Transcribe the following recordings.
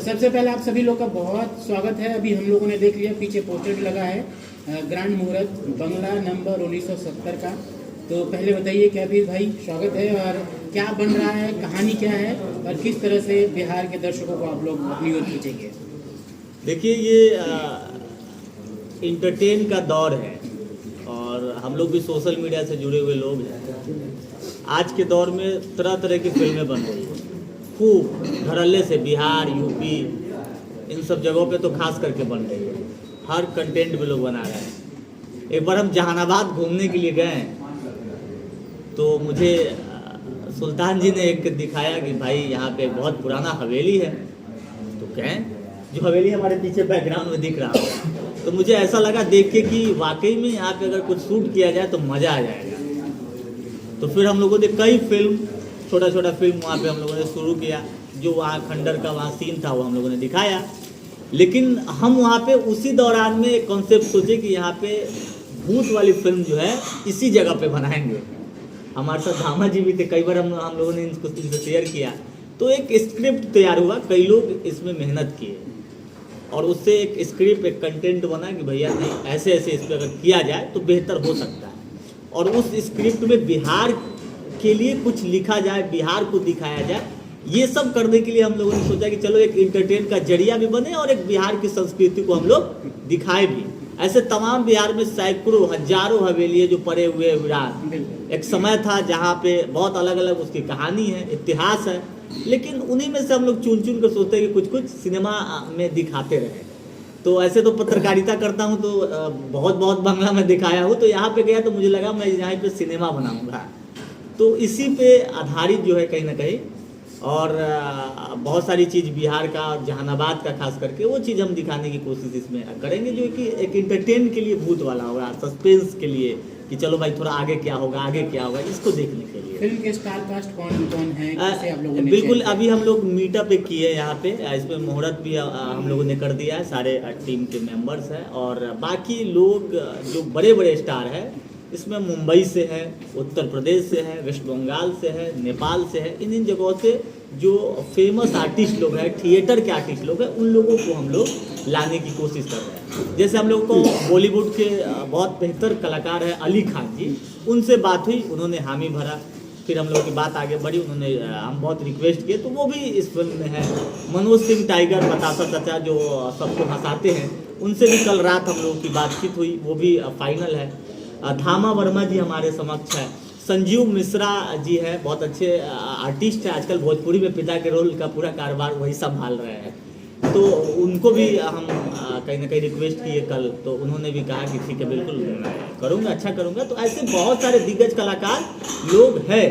सबसे पहले आप सभी लोग का बहुत स्वागत है। अभी हम लोगों ने देख लिया, पीछे पोस्टर भी लगा है, ग्रांड मुहूर्त बंगला नंबर 1970 का। तो पहले बताइए कैबीर भाई, स्वागत है। और क्या बन रहा है, कहानी क्या है और किस तरह से बिहार के दर्शकों को आप लोग अपनी ओर खींचेंगे? देखिए, ये इंटरटेन का दौर है और हम लोग भी सोशल मीडिया से जुड़े हुए लोग हैं। आज के दौर में तरह तरह की फिल्में बन रही हैं, खूब धड़ल्ले से। बिहार, यूपी, इन सब जगहों पे तो खास करके बन रही है। हर कंटेंट में लोग बना रहे हैं। एक बार हम जहानाबाद घूमने के लिए गए तो मुझे सुल्तान जी ने एक दिखाया कि भाई यहाँ पे बहुत पुराना हवेली है। तो कहें जो हवेली हमारे पीछे बैकग्राउंड में दिख रहा है, तो मुझे ऐसा लगा देख के कि वाकई में यहाँ पे अगर कुछ शूट किया जाए तो मज़ा आ जाएगा। तो फिर हम लोगों ने कई फिल्म, छोटा छोटा फिल्म वहाँ पे हम लोगों ने शुरू किया। जो वहाँ खंडर का वहाँ सीन था वो हम लोगों ने दिखाया। लेकिन हम वहाँ पे उसी दौरान में एक कॉन्सेप्ट सोचे कि यहाँ पे भूत वाली फिल्म जो है इसी जगह पे बनाएंगे। हमारे साथ धामा जी भी थे, कई बार हम लोगों ने इनको शेयर किया। तो एक स्क्रिप्ट तैयार हुआ, कई लोग इसमें मेहनत किए और उससे एक स्क्रिप्ट, एक कंटेंट बना कि भैया नहीं ऐसे ऐसे इस पर अगर किया जाए तो बेहतर हो सकता है। और उस स्क्रिप्ट में बिहार के लिए कुछ लिखा जाए, बिहार को दिखाया जाए। ये सब करने के लिए हम लोगों ने सोचा कि चलो एक इंटरटेन का जरिया भी बने और एक बिहार की संस्कृति को हम लोग दिखाए भी। ऐसे तमाम बिहार में सैकड़ों हजारों हवेली जो पड़े हुए विराट। एक समय था जहाँ पे बहुत अलग अलग उसकी कहानी है, इतिहास है, लेकिन उन्हीं में से हम लोग चुन चुन कर सोचते हैं कि कुछ कुछ सिनेमा में दिखाते रहे। तो ऐसे तो पत्रकारिता करता हूँ तो बहुत बहुत बंगला में दिखाया हूँ। तो यहाँ पे गया तो मुझे लगा मैं यहाँ पे सिनेमा बनाऊँगा। तो इसी पे आधारित जो है कहीं ना कहीं, और बहुत सारी चीज़ बिहार का, जहानाबाद का खास करके, वो चीज़ हम दिखाने की कोशिश इसमें करेंगे, जो कि एक इंटरटेन के लिए भूत वाला होगा, सस्पेंस के लिए कि चलो भाई थोड़ा आगे क्या होगा, आगे क्या होगा, इसको देखने के लिए। फिल्म के स्टार कास्ट कौन कौन है, कैसे आप लोगों ने? बिल्कुल, अभी हम लोग मीटअप किए हैं यहाँ पे। इसमें मुहूर्त भी हम लोगों ने कर दिया है, सारे टीम के मेंबर्स हैं। और बाकी लोग जो बड़े बड़े स्टार हैं इसमें मुंबई से है, उत्तर प्रदेश से है, वेस्ट बंगाल से है, नेपाल से है। इन जगहों से जो फेमस आर्टिस्ट लोग हैं, थिएटर के आर्टिस्ट लोग हैं, उन लोगों को हम लोग लाने की कोशिश कर रहे हैं। जैसे हम लोग को बॉलीवुड के बहुत बेहतर कलाकार हैं अली खान जी, उनसे बात हुई, उन्होंने हामी भरा। फिर हम लोग की बात आगे बढ़ी, उन्होंने हम बहुत रिक्वेस्ट किए तो वो भी इस फिल्म में है। मनोज सिंह टाइगर, बतासा चाचा जो सबको हंसाते हैं, उनसे भी कल रात हम लोगों की बातचीत हुई, वो भी फाइनल है। धामा वर्मा जी हमारे समक्ष है। संजीव मिश्रा जी है, बहुत अच्छे आर्टिस्ट है, आजकल भोजपुरी में पिता के रोल का पूरा कारोबार वही संभाल रहे हैं। तो उनको भी हम कहीं ना कहीं रिक्वेस्ट किए कल, तो उन्होंने भी कहा कि ठीक है बिल्कुल करूँगा, अच्छा करूँगा। तो ऐसे बहुत सारे दिग्गज कलाकार लोग हैं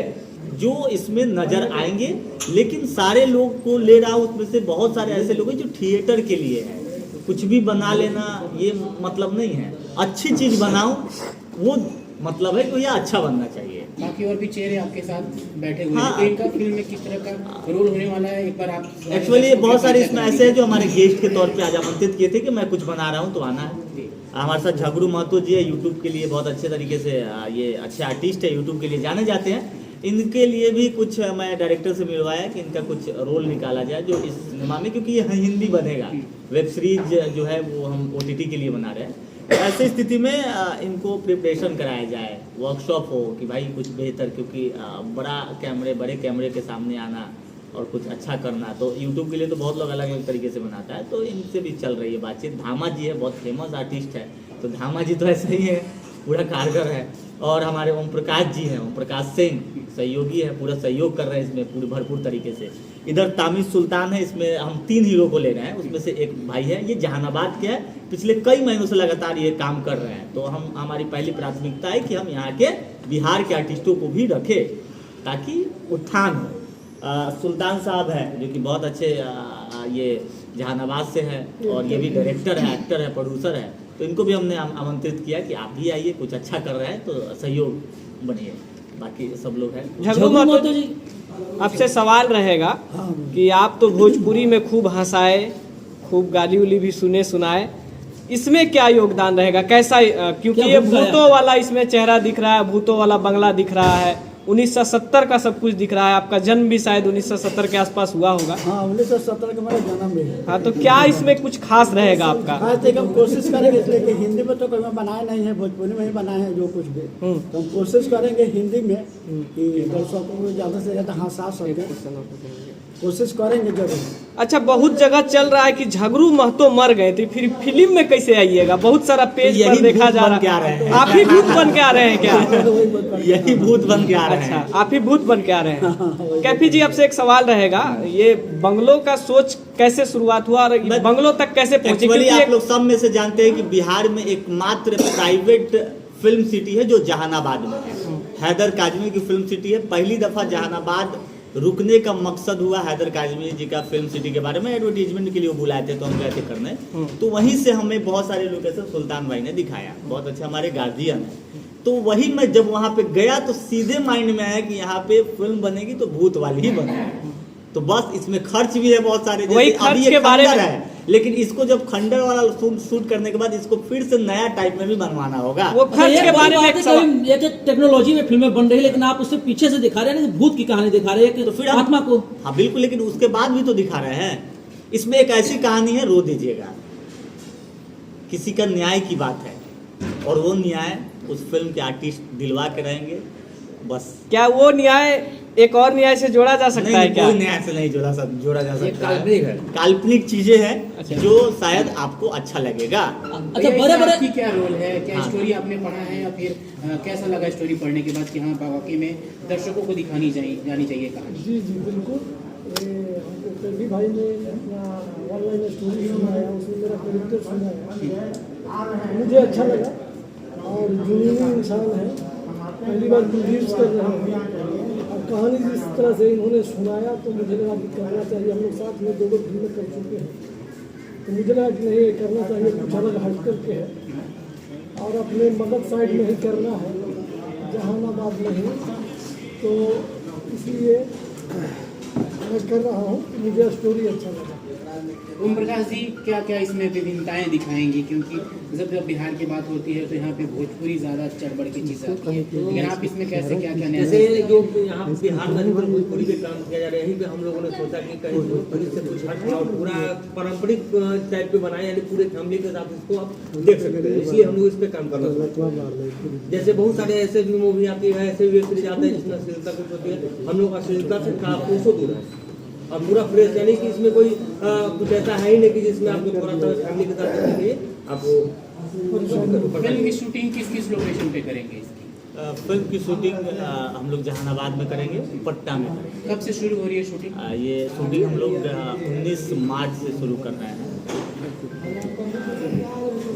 जो इसमें नज़र आएंगे। लेकिन सारे लोग को ले रहा हूँ, उसमें से बहुत सारे ऐसे लोग हैं जो थिएटर के लिए है। कुछ भी बना लेना ये मतलब नहीं है, अच्छी चीज़ बनाऊँ वो मतलब है कि यह अच्छा बनना चाहिए। बाकी और भी चेहरे आपके साथ बैठे हुए हैं, तो इनका फिल्म में किस तरह का रोल होने वाला है, एक बार आप? एक्चुअली बहुत सारे इसमें ऐसे हैं जो हमारे गेस्ट के तौर पे आज आमंत्रित किए थे कि मैं कुछ बना रहा हूँ तो आना है। हमारे साथ झगड़ू महतो जी है, यूट्यूब के लिए बहुत अच्छे तरीके से ये अच्छे आर्टिस्ट है, यूट्यूब के लिए जाने जाते हैं। इनके लिए भी कुछ मैं डायरेक्टर से मिलवाया कि इनका कुछ रोल निकाला जाए जो इस सिनेमा में, क्योंकि ये हिंदी बनेगा, वेब सीरीज जो है वो हम OTT के लिए बना रहे हैं। ऐसी स्थिति में इनको प्रिपरेशन कराया जाए, वर्कशॉप हो कि भाई कुछ बेहतर, क्योंकि बड़े कैमरे के सामने आना और कुछ अच्छा करना, तो यूट्यूब के लिए तो बहुत लोग अलग अलग तरीके से बनाता है। तो इनसे भी चल रही है बातचीत। धामा जी है, बहुत फेमस आर्टिस्ट है, तो धामा जी तो ऐसे ही है, पूरा कारगर है। और हमारे ओम प्रकाश जी हैं, ओम प्रकाश सिंह सहयोगी है, पूरा सहयोग कर रहे हैं इसमें पूरे भरपूर तरीके से। इधर तामिर सुल्तान है, इसमें हम 3 हीरो को ले रहे हैं, उसमें से एक भाई है, ये जहानाबाद के है, पिछले कई महीनों से लगातार ये काम कर रहे हैं। तो हमारी पहली प्राथमिकता है कि हम यहाँ के बिहार के आर्टिस्टों को भी रखें ताकि उत्थान हो। सुल्तान साहब है जो कि बहुत अच्छे ये जहानाबाद से है और ये भी डायरेक्टर है, एक्टर है, प्रोड्यूसर है। तो इनको भी हमने आमंत्रित किया कि आप भी आइए, कुछ अच्छा कर रहे हैं तो सहयोग बनिए। बाकी सब लोग हैं। झगड़ू महतो जी, आपसे सवाल रहेगा कि आप तो भोजपुरी में खूब हंसाए, खूब गाली उली भी सुनाए, इसमें क्या योगदान रहेगा, कैसा? क्योंकि ये भूतों वाला इसमें चेहरा दिख रहा है, भूतों वाला बंगला दिख रहा है, 1970 का सब कुछ दिख रहा है, आपका जन्म भी शायद 1970 के आसपास हुआ होगा। हाँ 1970 का मेरा जन्म भी है। हाँ, तो क्या इसमें कुछ खास रहेगा आपका? हाँ तो हम कोशिश करेंगे, इसलिए कि हिंदी में तो कोई मैं बनाया नहीं है, भोजपुरी में ही बनाए हैं जो कुछ भी। तो हम कोशिश करेंगे हिंदी में कि दर्शकों को ज़्यादा से ज़्यादा हंसा सके, कोशिश करेंगे जरूर। अच्छा, बहुत जगह चल रहा है कि झगरू महतो मर गए, तो फिर फिल्म में कैसे आइएगा? बहुत सारा पेज पर देखा जा रहा है। आप ही भूत बन के आ रहे हैं क्या? यही भूत बन के आ रहे हैं। अच्छा, आप ही भूत बन के आ रहे हैं। कैफी जी, आपसे एक सवाल रहेगा, ये बंगलों का सोच कैसे शुरुआत हुआ और बंगलों तक कैसे पहुंची? एक्चुअली आप लोग सब में से जानते हैं कि बिहार में एकमात्र प्राइवेट फिल्म सिटी है जो जहानाबाद में है। हैदर काजमी की फिल्म सिटी है। पहली दफा जहानाबाद रुकने का मकसद हुआ हैदर काजमी जी का फिल्म सिटी के बारे में एडवर्टीजमेंट के लिए वो बुलाए थे, तो हम गए थे करने। तो वहीं से हमें बहुत सारे लोकेशन सुल्तान भाई ने दिखाया, बहुत अच्छे हमारे गार्जियन है। तो वही मैं जब वहाँ पे गया तो सीधे माइंड में आया कि यहाँ पे फिल्म बनेगी तो भूत वाली ही बनेगी। तो बस इसमें खर्च भी है बहुत सारे, वही खर्च के बारे में है, लेकिन इसको जब खंडर वाला शूट करने के बाद इसको फिर से नया टाइप में भी बनवाना होगा। वो खर्च के बारे में एक टेक्नोलॉजी में फिल्में बन रही है, लेकिन आप उससे पीछे से दिखा रहे हैं, भूत की कहानी दिखा रहे हैं कि तो फिर आत्मा को। हाँ बिल्कुल, लेकिन उसके बाद भी तो दिखा रहे हैं। इसमें एक ऐसी कहानी है, रो दीजिएगा, किसी का न्याय की बात है, और वो न्याय उस फिल्म के आर्टिस्ट दिलवा के रहेंगे। बस क्या वो न्याय एक और न्याय से जोड़ा जा सकता है क्या? कोई न्याय से नहीं जोड़ा जा सकता है। काल्पनिक चीजें हैं जो शायद आपको अच्छा लगेगा। अच्छा, बड़े की क्या रोल है, क्या स्टोरी आपने पढ़ा है, या फिर कैसा लगा स्टोरी पढ़ने के बाद कि हाँ वाकई में दर्शकों को दिखानी जानी चाहिए कहानी? जी जी बिल्कुल। हमको कभी भाई ने अपना ऑनलाइन स्टोरी सुनाया, उसमें मेरा कैरेक्टर सुनाया, मुझे अच्छा लगा। और जुनूनी इंसान है, पहली बार प्रोड्यूस कर रहे हैं, और कहानी जिस तरह से इन्होंने सुनाया तो मुझे लगा कि करना चाहिए। हम लोग साथ में 2 फिल्में कर चुके हैं, तो मुझे लगा कि नहीं करना चाहिए, कुछ अलग हट करके है, और अपने मगध साइड में ही करना है, जहानाबाद में ही। तो इसलिए मैं कर रहा हूँ, मुझे स्टोरी अच्छा लगा। ओम प्रकाश जी, क्या क्या इसमें विभिन्नताएं दिखाएंगी? क्योंकि जब बिहार की बात होती है तो यहाँ पे भोजपुरी ज़्यादा चढ़ बढ़ की चीज़ आती है, लेकिन आप इसमें कैसे क्या क्या जैसे जो यहाँ बिहार में भोजपुरी पे काम किया जा रहा है, यहीं पे हम लोगों ने सोचा कि कहीं भोजपुरी से कुछ हट और पूरा पारंपरिक टाइप पे बनाए, यानी पूरे फैमिली के साथ इसको आप देख सकते हैं। इसलिए हम लोग इस पे काम कर रहे हैं। जैसे बहुत सारे ऐसे भी मूवी आती है, ऐसे वेब सीरीज आते हैं जिसमें अश्लीलता कुछ होती है, हम लोग अश्लीलता से कोसों दूर है और पूरा फ्रेश, यानी कि इसमें कोई कुछ ऐसा है ही नहीं कि जिसमें आपको थोड़ा सा फैमिली के साथ देखने के लिए आपको। फिल्म की शूटिंग किस लोकेशन पे करेंगे इसकी? फिल्म की शूटिंग हम लोग जहानाबाद में करेंगे, पटना में करेंगे। कब से शुरू हो रही है शूटिंग? ये शूटिंग हम लोग 19 मार्च से शुरू कर रहे हैं।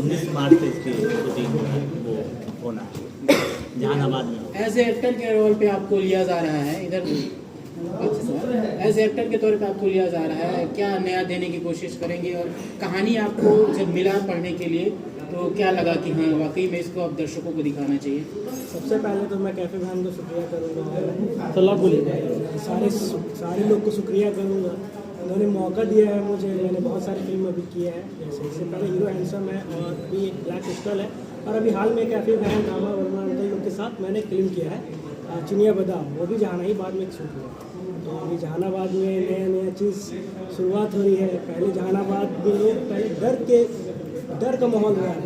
19 मार्च से इसकी शूटिंग वो होना है जहानाबाद में। एज ए एक्टर के रोल पे आपको लिया जा रहा है, इधर एज एक्टर के तौर पे आपको लिया जा रहा है, क्या नया देने की कोशिश करेंगे? और कहानी आपको जब मिला पढ़ने के लिए तो क्या लगा कि हाँ वाकई में इसको अब दर्शकों को दिखाना चाहिए? सबसे पहले तो मैं कैफे भाई को शुक्रिया करूँगा, सारे लोग को शुक्रिया करूँगा, उन्होंने मौका दिया है मुझे। मैंने बहुत सारी फिल्म अभी की है, जैसे इससे पहले हीरो हैंडसम है, और भी एक ब्लैक पिस्टल है, और अभी हाल में कैफे भाई रामा वर्मा अंकल लोग के साथ मैंने फिल्म किया है चिनिया बादाम, वो भी जहानाबाद में शूट हुआ। तो अभी जहानाबाद में नया चीज़ शुरुआत हो रही है। पहले जहानाबाद में लोग पहले डर का माहौल हुआ है।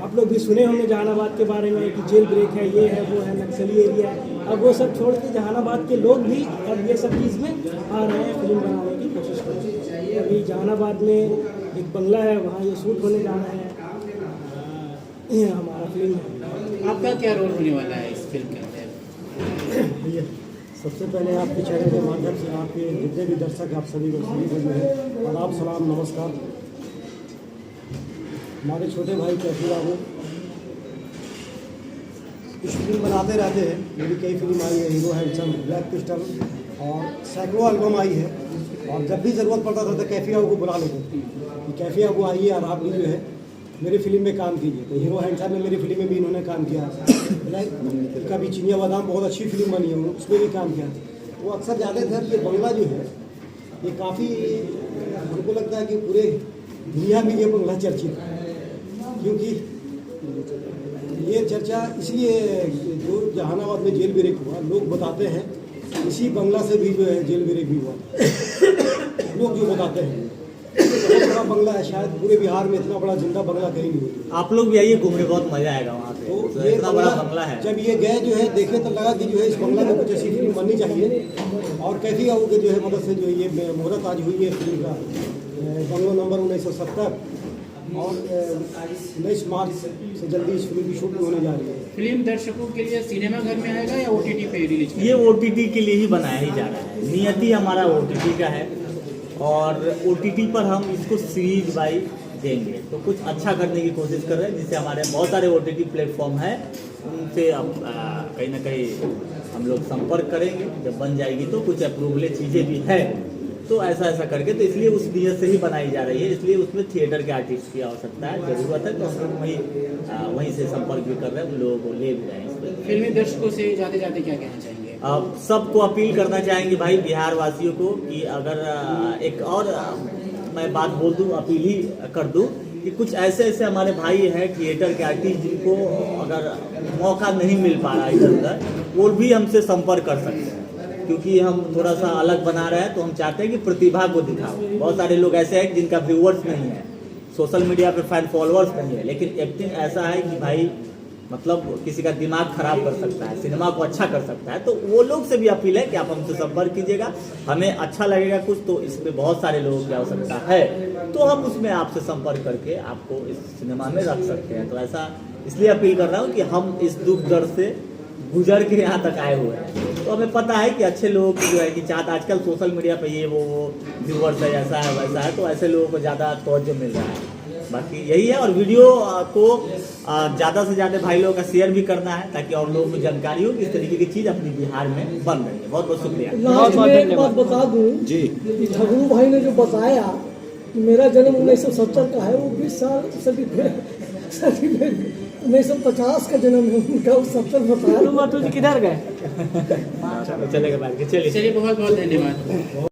आप लोग भी सुने होंगे जहानाबाद के बारे में कि जेल ब्रेक है, ये है, वो है, नक्सली एरिया है। अब वो सब छोड़ के जहानाबाद के लोग भी अब ये सब चीज़ में आ रहे हैं, फिल्म बनाने की कोशिश कर रहे हैं। अभी जहानाबाद में एक बंगला है, वहाँ ये शूट होने जा रहा है, ये हमारा फिल्म है। आपका क्या रोल होने वाला है इस फिल्म के अंदर? सबसे पहले आपके चैनल के माध्यम से आपके जितने भी दर्शक आप सभी को जो है आदाब सलाम नमस्कार। हमारे छोटे भाई कैफी बाबू फिल्म बनाते रहते हैं, मेरी कई फिल्म आई है, हीरो हैंडसम, ब्लैक पिस्टल, और सैकड़ों एल्बम आई है। और जब भी ज़रूरत पड़ता था तो कैफी बाबू को बुला लेते कि कैफी बाबू आइए और आप भी जो है मेरी फिल्म में काम कीजिए। तो हीरो हैंडसम में मेरी फिल्म में भी इन्होंने काम किया, कभी चिनिया बादाम बहुत अच्छी फिल्म बनी है, उसमें भी काम किया। वो अक्सर ज़्यादातर ये बंगला जो है ये काफ़ी हमको लगता है कि पूरे दुनिया में ये बंगला चर्चित है, क्योंकि ये चर्चा इसलिए जो जहानाबाद में जेल ब्रेक हुआ, लोग बताते हैं इसी बंगला से भी जो है जेल ब्रेक भी हुआ। लोग जो बताते हैं बहुत बड़ा बंगला है, शायद पूरे बिहार में इतना बड़ा जिंदा बंगला कहीं नहीं होता। आप लोग भी आइए, घूमने बहुत मजा आएगा वहाँ पे। तो तो इतना बड़ा बंगला है। जब ये गए जो है देखे तो लगा कि जो है इस बंगला में कुछ ऐसी फिल्म बननी चाहिए। और कैफी बाबू के जो है मदद से जो है ये मुहूर्त आज हुई है फिल्म का, बंगला नंबर 1970, और 19 मार्च से जल्दी इस फिल्म की शूटिंग होने जा रही है। फिल्म दर्शकों के लिए सिनेमा घर में आएगा या OTT पे रिलीज? ये OTT के लिए ही बनाया ही जा रहा है, नियति हमारा OTT का है, और OTT पर हम इसको सीरीज बाई देंगे। तो कुछ अच्छा करने की कोशिश कर रहे हैं, जिससे हमारे बहुत सारे OTT प्लेटफॉर्म है, उनसे अब कहीं ना कहीं हम लोग संपर्क करेंगे। जब बन जाएगी तो कुछ अप्रूवल चीज़ें भी है, तो ऐसा करके, तो इसलिए उस नियत से ही बनाई जा रही है। इसलिए उसमें थिएटर के आर्टिस्ट की आवश्यकता है, ज़रूरत है। तो हम लोग वहीं से संपर्क भी कर रहे हैं, उन लोगों को ले भी रहे हैं इसमें। फिल्मी दर्शकों से जाते जाते क्या कहना चाहेंगे? अब सबको अपील करना चाहेंगे भाई, बिहार वासियों को, कि अगर एक और मैं बात बोल दूं, अपील ही कर दूं कि कुछ ऐसे हमारे भाई हैं थिएटर के आर्टिस्ट, जिनको अगर मौका नहीं मिल पा रहा इधर उधर, वो भी हमसे संपर्क कर सकते हैं। क्योंकि हम थोड़ा सा अलग बना रहे हैं, तो हम चाहते हैं कि प्रतिभा को दिखाओ। बहुत सारे लोग ऐसे हैं जिनका व्यूअर्स नहीं है, सोशल मीडिया पे फैन फॉलोअर्स नहीं है, लेकिन एक्टिंग ऐसा है कि भाई मतलब किसी का दिमाग खराब कर सकता है, सिनेमा को अच्छा कर सकता है। तो वो लोग से भी अपील है कि आप हमसे संपर्क कीजिएगा, हमें अच्छा लगेगा कुछ, तो इसमें बहुत सारे लोगों की आवश्यकता है, तो हम उसमें आपसे संपर्क करके आपको इस सिनेमा में रख सकते हैं। तो ऐसा इसलिए अपील कर रहा हूँ कि हम इस दुख दर्द से गुजर के यहाँ तक आए हुए हैं। तो हमें पता है कि अच्छे लोगों की जो है कि चाहत आजकल सोशल मीडिया पे ये वो व्यूअर्स है, ऐसा है वैसा है, तो ऐसे लोगों को ज़्यादा तवज्जो मिल रहा है। बाकी यही है, और वीडियो को ज़्यादा से ज़्यादा भाई लोगों का शेयर भी करना है, ताकि और लोगों को जानकारी हो कि इस तरीके की चीज़ अपनी बिहार में बन रही है। बहुत बहुत शुक्रिया। लास्ट में एक बात बता दूं जी, झगड़ू भाई ने जो बताया कि मेरा जन्म 1970 का है, वो 20 साल सर्टिफिकेट 1950 का जन्म है उनका, वो 70 बताया। तुम किधर गए? चलेगा बैठ के, चलिए चलिए, बहुत बहुत धन्यवाद।